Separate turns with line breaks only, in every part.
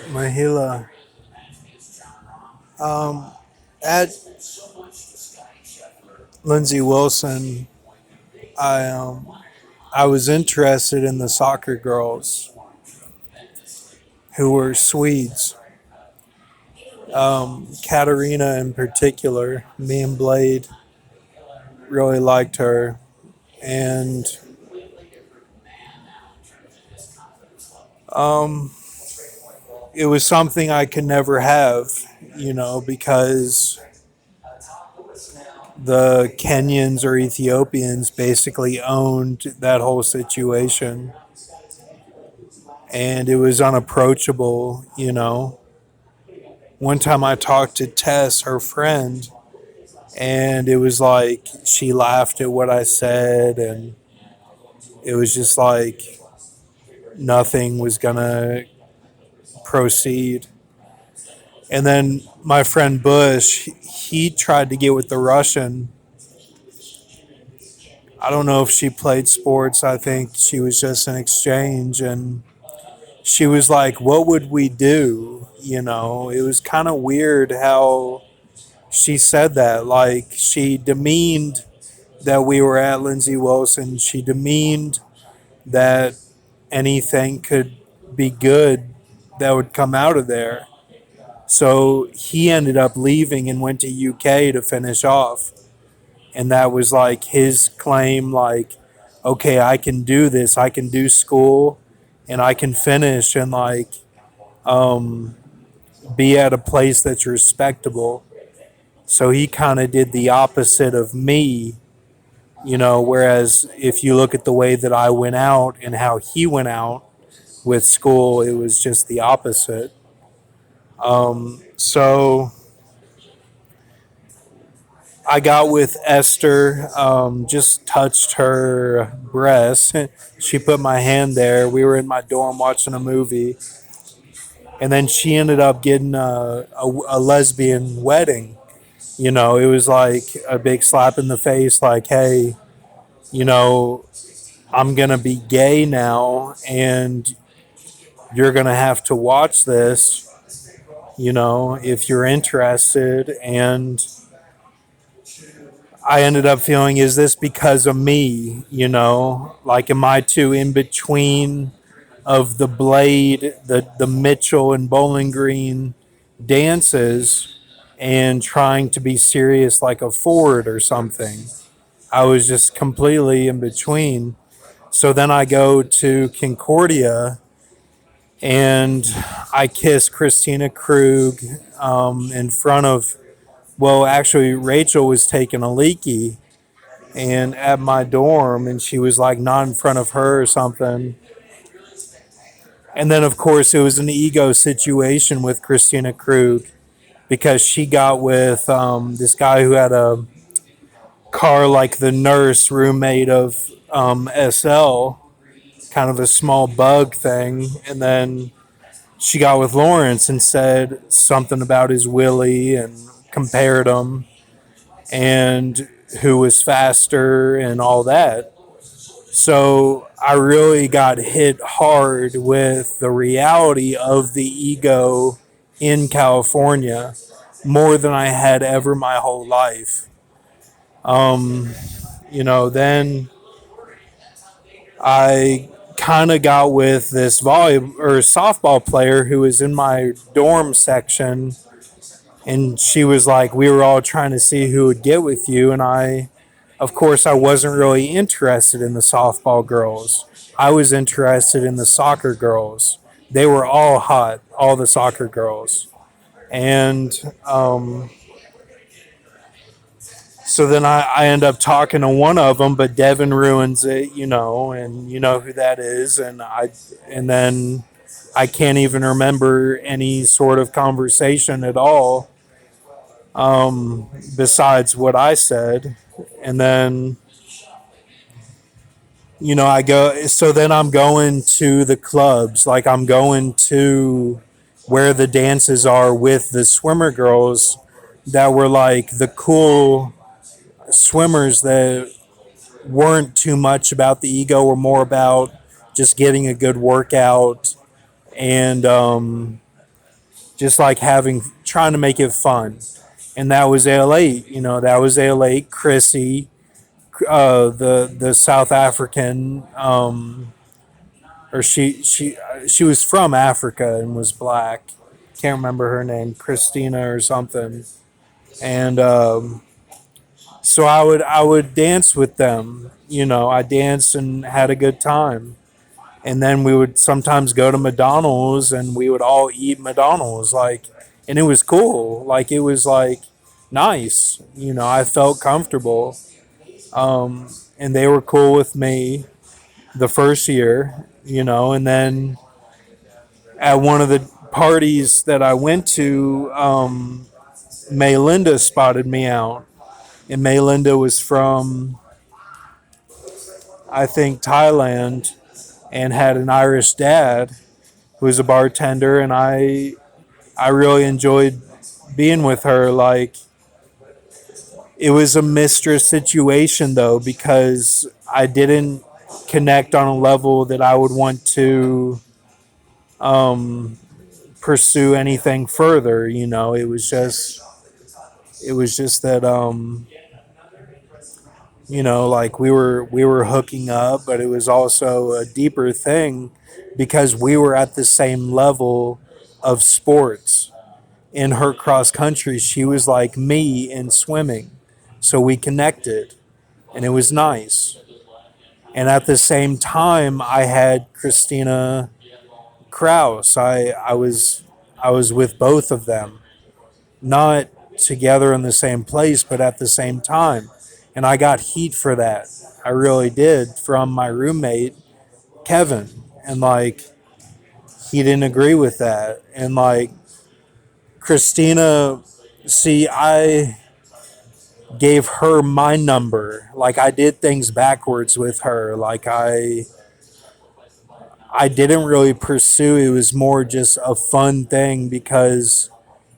Mahila. Um, at Lindsay Wilson, I I was interested in the soccer girls who were Swedes. Katarina in particular, me and Blade really liked her, and um, it was something I could never have, because the Kenyans or Ethiopians basically owned that whole situation, and it was unapproachable. One time I talked to Tess, her friend, and it was like she laughed at what I said, and it was just like nothing was gonna proceed. And then my friend Bush, he tried to get with the Russian. I don't know if she played sports. I think she was just an exchange. And she was like, "What would we do?" It was kind of weird how she said that. Like, she demeaned that we were at Lindsay Wilson. She demeaned that anything could be good that would come out of there. So he ended up leaving and went to UK to finish off. And that was like his claim, like, okay, I can do this. I can do school and I can finish and like um, be at a place that's respectable. So he kind of did the opposite of me, whereas if you look at the way that I went out and how he went out with school, it was just the opposite. So I got with Esther, just touched her breast. She put my hand there. We were in my dorm watching a movie. And then she ended up getting a lesbian wedding. It was like a big slap in the face, like, hey, you know, I'm going to be gay now and you're going to have to watch this, if you're interested. And I ended up feeling, is this because of me? Like, am I too in between of the Blade, the Mitchell and Bowling Green dances and trying to be serious like a Ford or something? I was just completely in between. So then I go to Concordia and I kiss Christina Krug in front of, well, actually, Rachel was taking a leaky and at my dorm, and she was like not in front of her or something. And then, of course, it was an ego situation with Christina Krug because she got with this guy who had a car like the nurse roommate of SL, kind of a small bug thing. And then she got with Lawrence and said something about his Willie and compared them and who was faster and all that. So I really got hit hard with the reality of the ego in California more than I had ever my whole life. Then I kind of got with this volleyball or softball player who was in my dorm section, and she was like, we were all trying to see who would get with you, and of course, I wasn't really interested in the softball girls. I was interested in the soccer girls. They were all hot, all the soccer girls. And so then I end up talking to one of them, but Devin ruins it, and you know who that is. And then I can't even remember any sort of conversation at all besides what I said. And then I go, so then I'm going to the clubs, like I'm going to where the dances are with the swimmer girls that were like the cool swimmers that weren't too much about the ego, were more about just getting a good workout and just like trying to make it fun. And that was Ale8, that was Ale8, Chrissy, the South African, or she was from Africa and was black. Can't remember her name, Christina or something. And so I would dance with them. I danced and had a good time. And then we would sometimes go to McDonald's and we would all eat McDonald's, and it was cool. Like, it was like nice. I felt comfortable. And they were cool with me the first year, and then at one of the parties that I went to, Maylinda spotted me out. And Maylinda was from, I think, Thailand, and had an Irish dad who was a bartender, and I really enjoyed being with her. Like, it was a mistress situation though, because I didn't connect on a level that I would want to pursue anything further. It was just that like we were hooking up, but it was also a deeper thing because we were at the same level of sports. In her cross country, she was like me in swimming, so we connected, and it was nice. And at the same time, I had Christina Kraus. I was with both of them, not together in the same place, but at the same time. And I got heat for that. I really did, from my roommate, Kevin. And like, he didn't agree with that. And like, Christina, see, I gave her my number. Like, I did things backwards with her. Like, I didn't really pursue. It was more just a fun thing because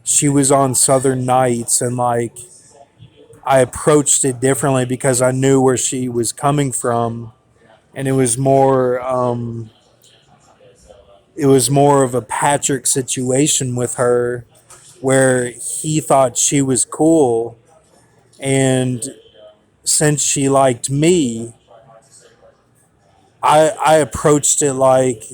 she was on Southern Nights, and like, I approached it differently because I knew where she was coming from, and it was more of a Patrick situation with her, where he thought she was cool, and since she liked me, I approached it like,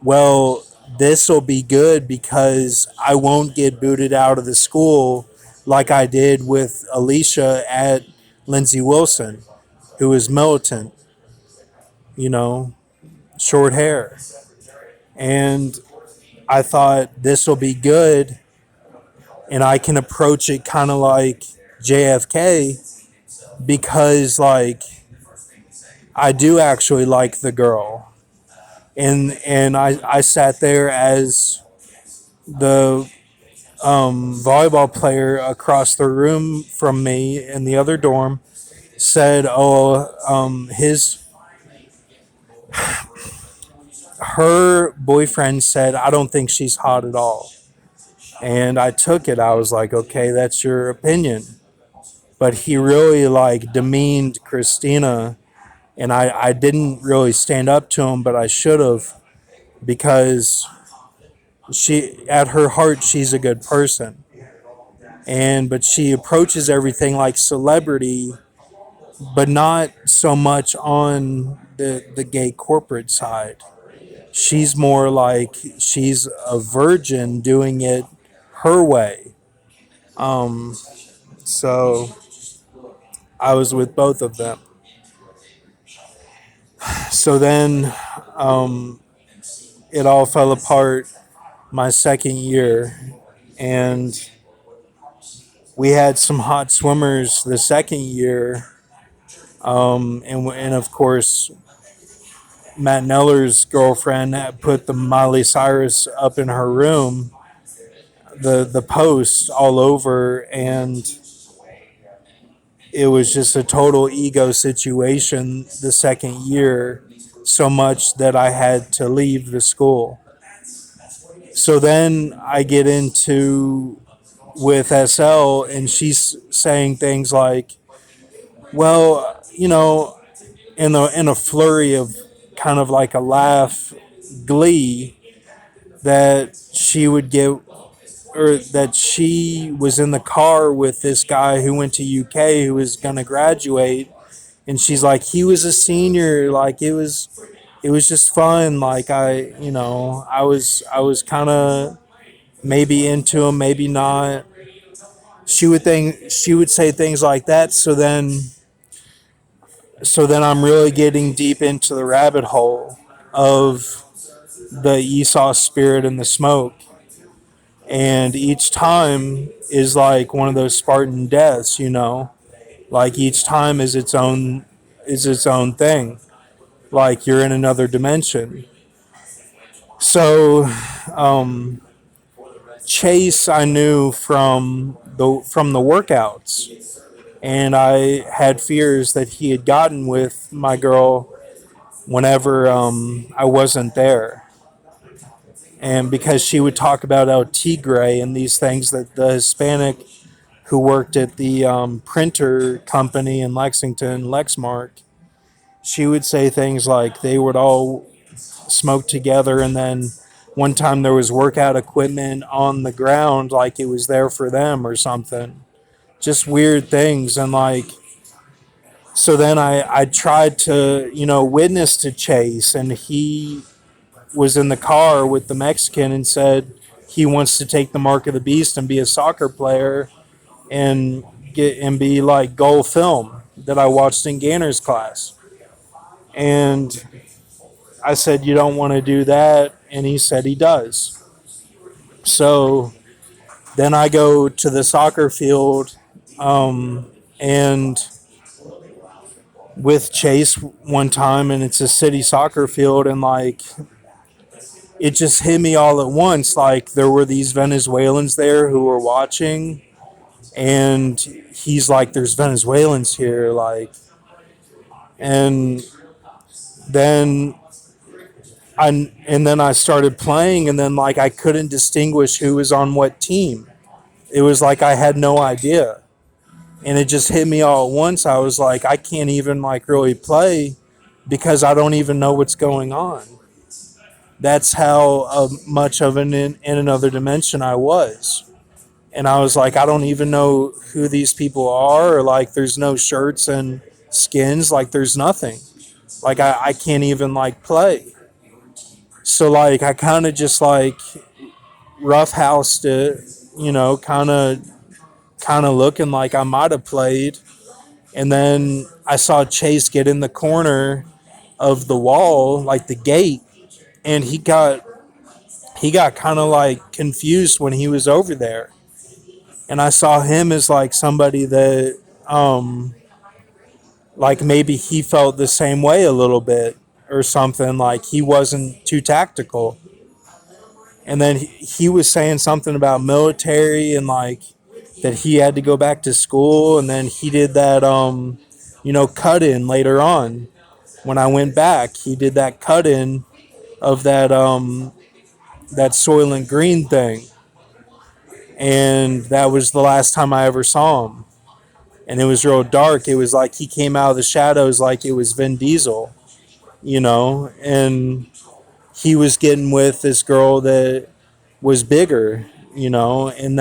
well, this will be good because I won't get booted out of the school like I did with Alicia at Lindsey Wilson, who was militant, you know, short hair. And I thought this will be good, and I can approach it kind of like JFK, because like, I do actually like the girl. And I sat there as the volleyball player across the room from me in the other dorm said, "Oh, her boyfriend said I don't think she's hot at all." And I took it. I was like, "Okay, that's your opinion." But he really like demeaned Christina, and I didn't really stand up to him, but I should have, because at her heart, she's a good person. But she approaches everything like celebrity, but not so much on the gay corporate side. She's more like she's a virgin doing it her way. So I was with both of them. So then it all fell apart my second year, and we had some hot swimmers the second year, and of course Matt Neller's girlfriend had put the Miley Cyrus up in her room, the post all over, and it was just a total ego situation the second year, so much that I had to leave the school. So then I get into with SL, and she's saying things like, well, in a flurry of kind of like a laugh, glee, that she would get or that she was in the car with this guy who went to UK who was going to graduate, and she's like, he was a senior, like it was just fun, like I was kind of maybe into him, maybe not. She would say things like that, so then I'm really getting deep into the rabbit hole of the Esau spirit and the smoke. And each time is like one of those Spartan deaths. Like each time is its own thing. Like you're in another dimension. So Chase I knew from the workouts, and I had fears that he had gotten with my girl whenever I wasn't there. And because she would talk about El Tigre and these things that the Hispanic who worked at the printer company in Lexington, Lexmark, she would say things like they would all smoke together, and then one time there was workout equipment on the ground like it was there for them or something. Just weird things. And like, so then I tried to, witness to Chase, and he was in the car with the Mexican and said he wants to take the mark of the beast and be a soccer player and be like goal film that I watched in Ganner's class. And I said, you don't want to do that. And he said he does. So then I go to the soccer field, and with Chase one time, and it's a city soccer field, and like it just hit me all at once. Like there were these Venezuelans there who were watching, and he's like, "There's Venezuelans here," like, and then and then I started playing, and then like I couldn't distinguish who was on what team. It was like I had no idea, and it just hit me all at once. I was like, I can't even like really play because I don't even know what's going on. That's how much of an in another dimension I was. And I was like, I don't even know who these people are, or like there's no shirts and skins, like there's nothing. Like I can't even like play. So like I kind of just like roughhoused it, kind of looking like I might have played. And then I saw Chase get in the corner of the wall, like the gate, and he got kind of like confused when he was over there. And I saw him as like somebody that like maybe he felt the same way a little bit or something, like he wasn't too tactical. And then he was saying something about military and like that he had to go back to school, and then he did that cut in later on. When I went back, he did that cut in of that Soylent Green thing, and that was the last time I ever saw him. And it was real dark. It was like he came out of the shadows like it was Vin Diesel, and he was getting with this girl that was bigger, and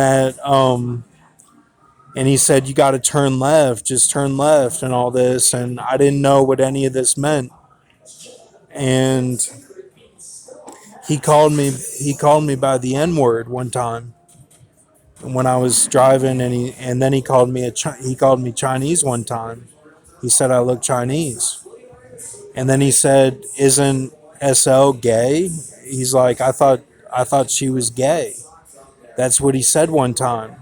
and he said, you got to turn left, just turn left, and all this. And I didn't know what any of this meant. And he called me by the N word one time when I was driving, and then he called me he called me Chinese one time. He said I look Chinese, and then he said, "Isn't SL gay?" He's like, "I thought she was gay." That's what he said one time,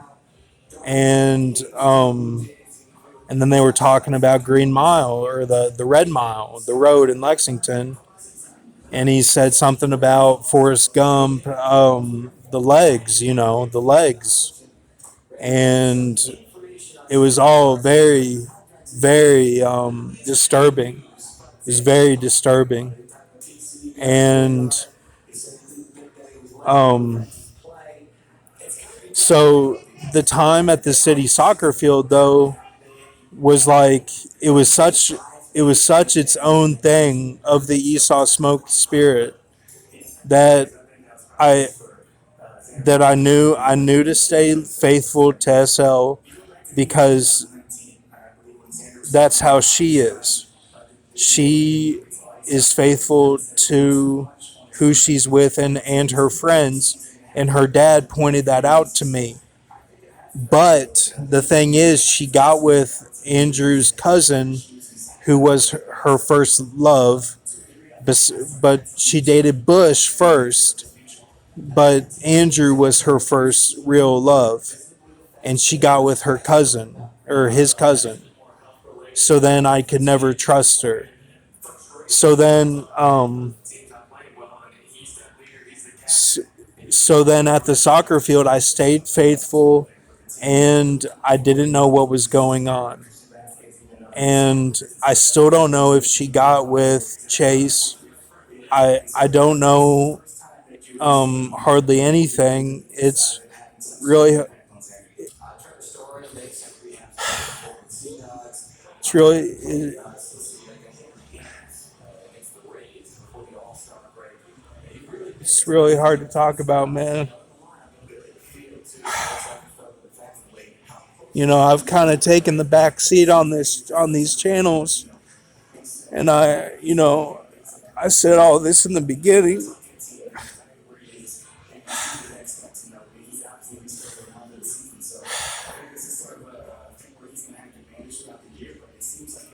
and and then they were talking about Green Mile, or the Red Mile, the road in Lexington, and he said something about Forrest Gump, the legs, the legs, and it was all very, very disturbing. It was very disturbing, and um, so the time at the city soccer field though was like it was such its own thing of the Esau smoke spirit that I that I knew to stay faithful to SL because that's how she is. She is faithful to who she's with and her friends, and her dad pointed that out to me. But the thing is, she got with Andrew's cousin, who was her first love, but she dated Bush first, but Andrew was her first real love, and she got with her cousin or his cousin. So then I could never trust her. So then, so then at the soccer field, I stayed faithful, and I didn't know what was going on. And I still don't know if she got with Chase. I don't know hardly anything. Really it's really it's really hard to talk about, man. I've kind of taken the back seat on these channels, and I said all this in the beginning.